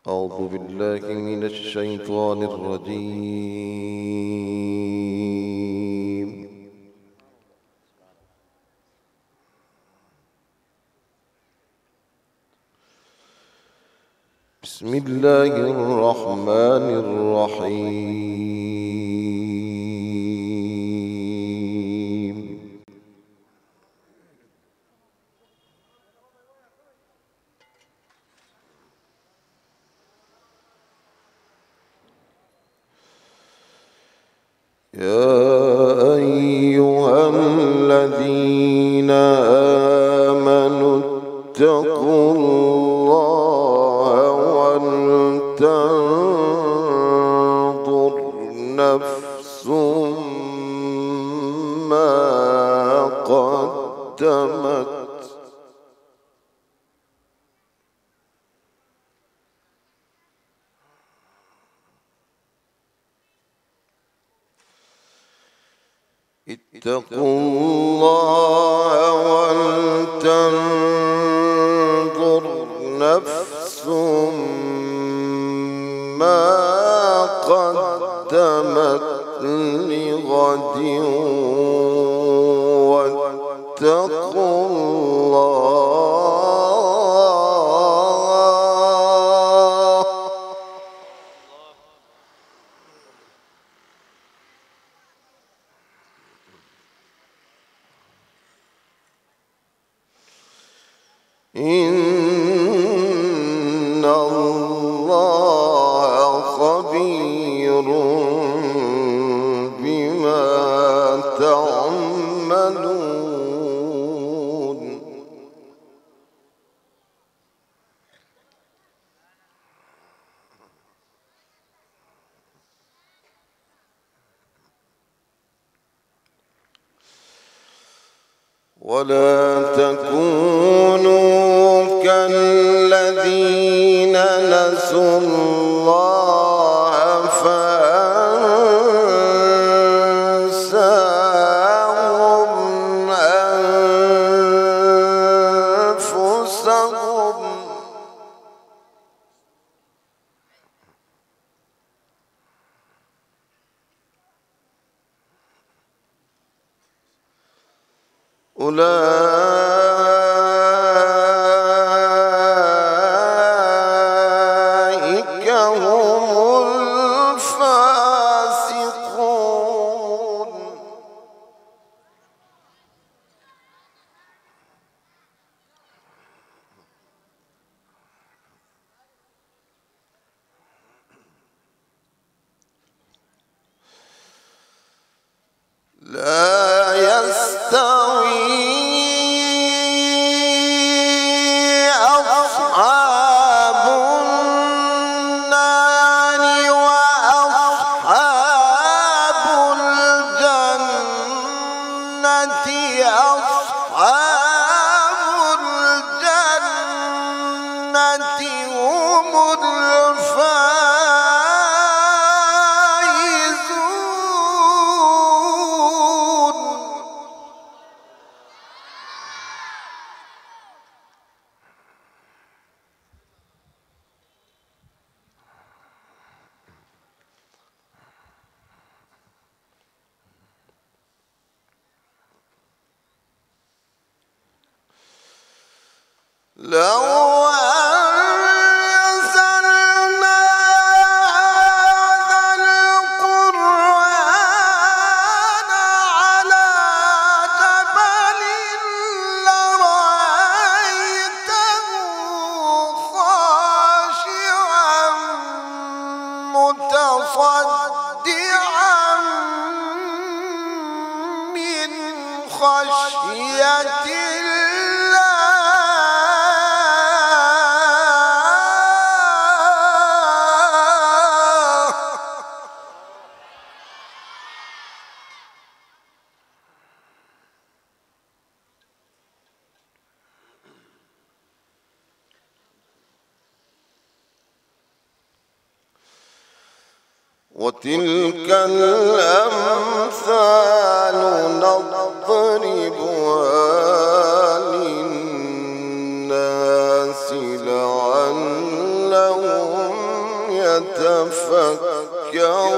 أعوذ بالله من الشيطان الرجيم. بسم الله الرحمن الرحيم. يا أيها الذين آمنوا اتقوا الله ولتنظر نفس ما قدمت اتقوا الله ولتنظر نفس ما قدمت لغد واتقوا الله إن الله خبير بما تعملون. ولا تكونوا كالذين نسوا الله فأنساهم أنفسهم أولئك هم الفاسقون. لا يستوي أصحاب النار وأصحاب الجنة أصحاب الجنة هم الفائزون. لو أنزلنا هذا القرآن على جبل لرأيته خاشعا متصدعا من خشية وتلك الأمثال نضربها للناس لعلهم يتفكرون.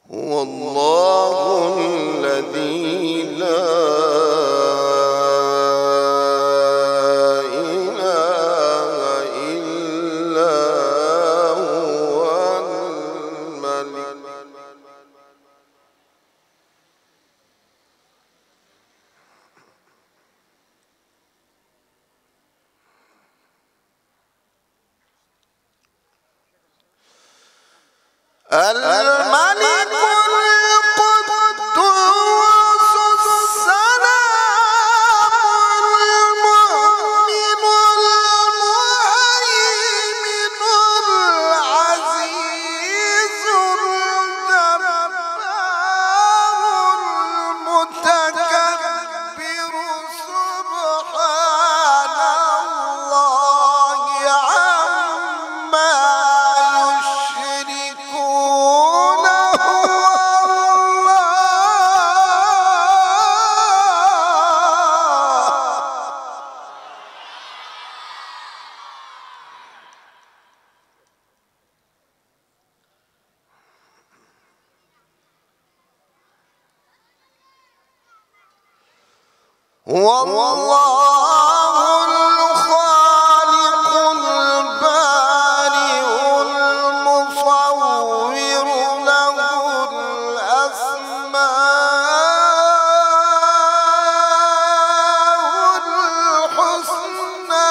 هو الله الذي لا إله إلا هو الملك هو الله الخالق البارئ المصور له الأسماء الحسنى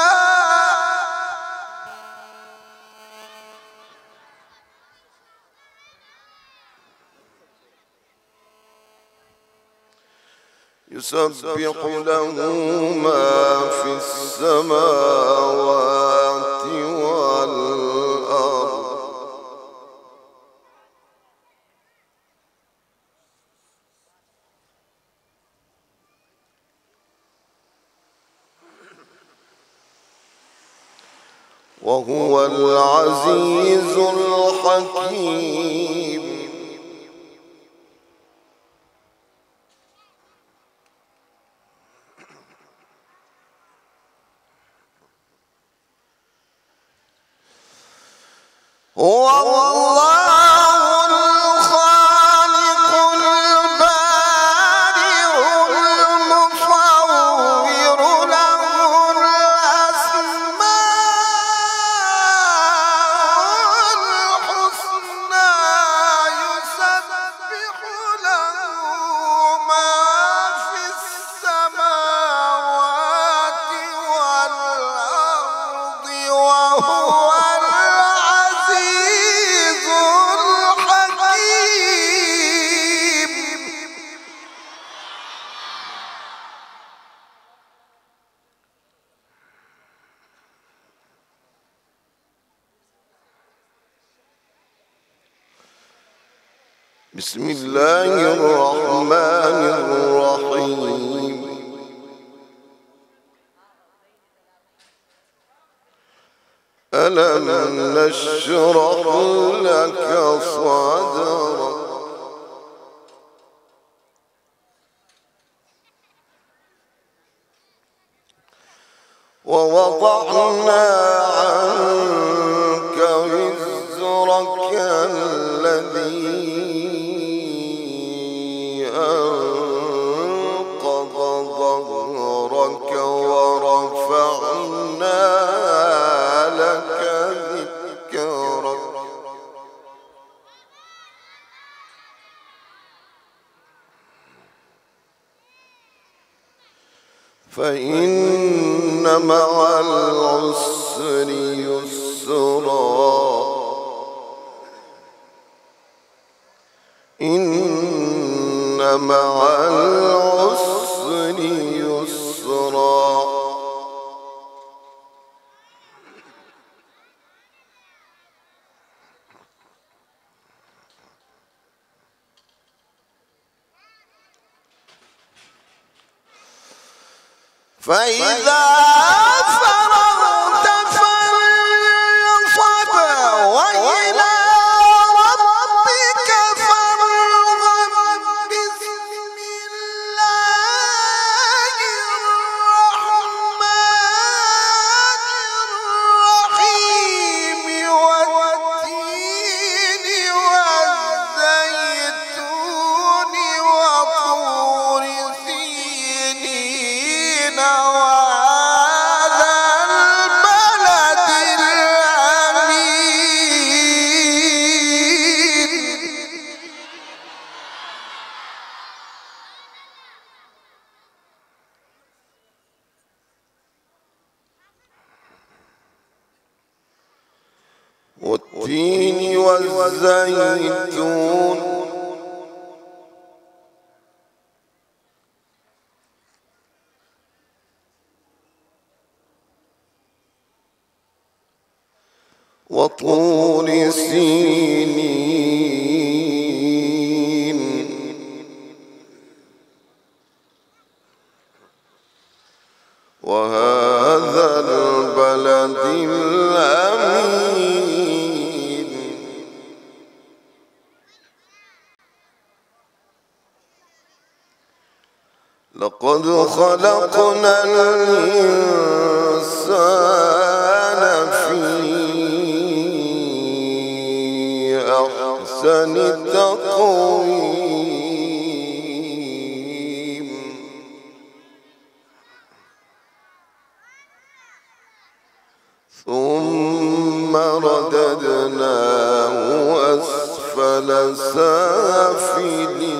يسبح له ما في السماوات والأرض وهو العزيز الحكيم. هو الله الخالق البارئ المصور له الأسماء الحسنى يسبح له ما في السماوات والأرض وهو بسم الله الرحمن الرحيم. ألم نشرح لك صدرك ووضعنا عنك وزرك الذي أنقض ظهرك فإن مع العسر يسرا إن مع العسر يسرا فإذا فرغت فانصب وإلى ربك فارغب بسم الله الرحمن الرحيم والتين والزيتون وطور سينين وهذا البلد الأمين والتين والزيتون وطور سينين وهذا البلد الأمين لقد خلقنا الإنسان في أحسن تقويم ثم رددناه أسفل سافلين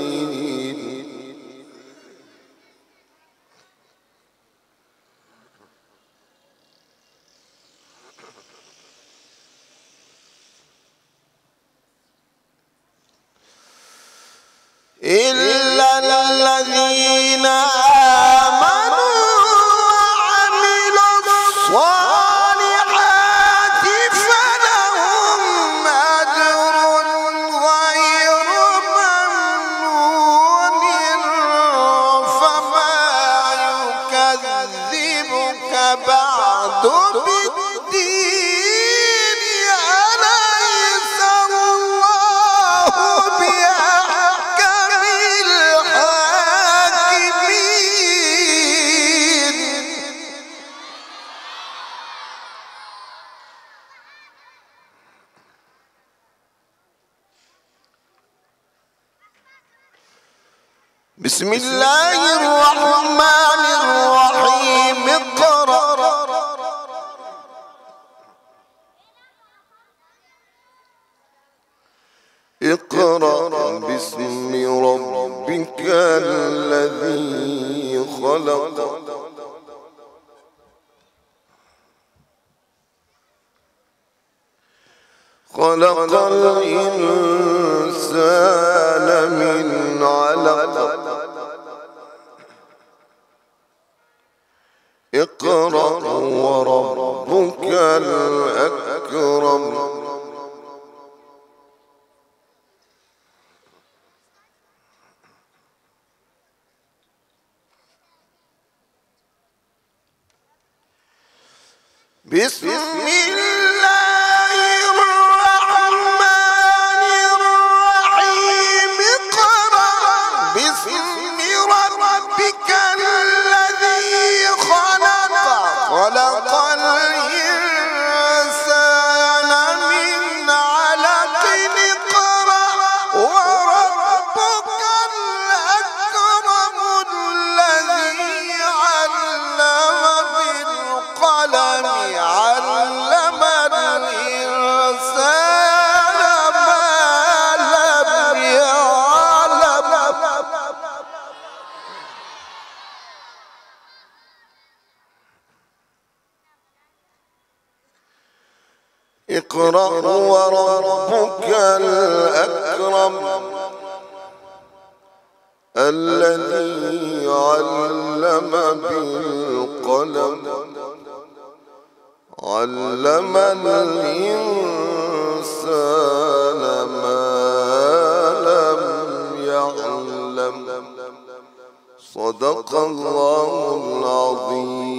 إلا الذين آمنوا وعملوا الصالحات فلهم أجر غير ممنون فما يكذبك بعد بالدين أليس الله بأحكم الحاكمين بسم الله الرحمن الرحيم اقرأ باسم ربك الذي خلق خلق الإنسان من علق اقرأ وربك الأكرم بسم الله الرحمن الرحيم اقرأ باسم ربك الذي خلق خلق الإنسان من علق اقرأ وربك الأكرم الذي علم بالقلم علم الإنسان ما لم يعلم اقرأ وربك الأكرم الذي علم بالقلم علم الإنسان ما لم يعلم. صدق الله العظيم.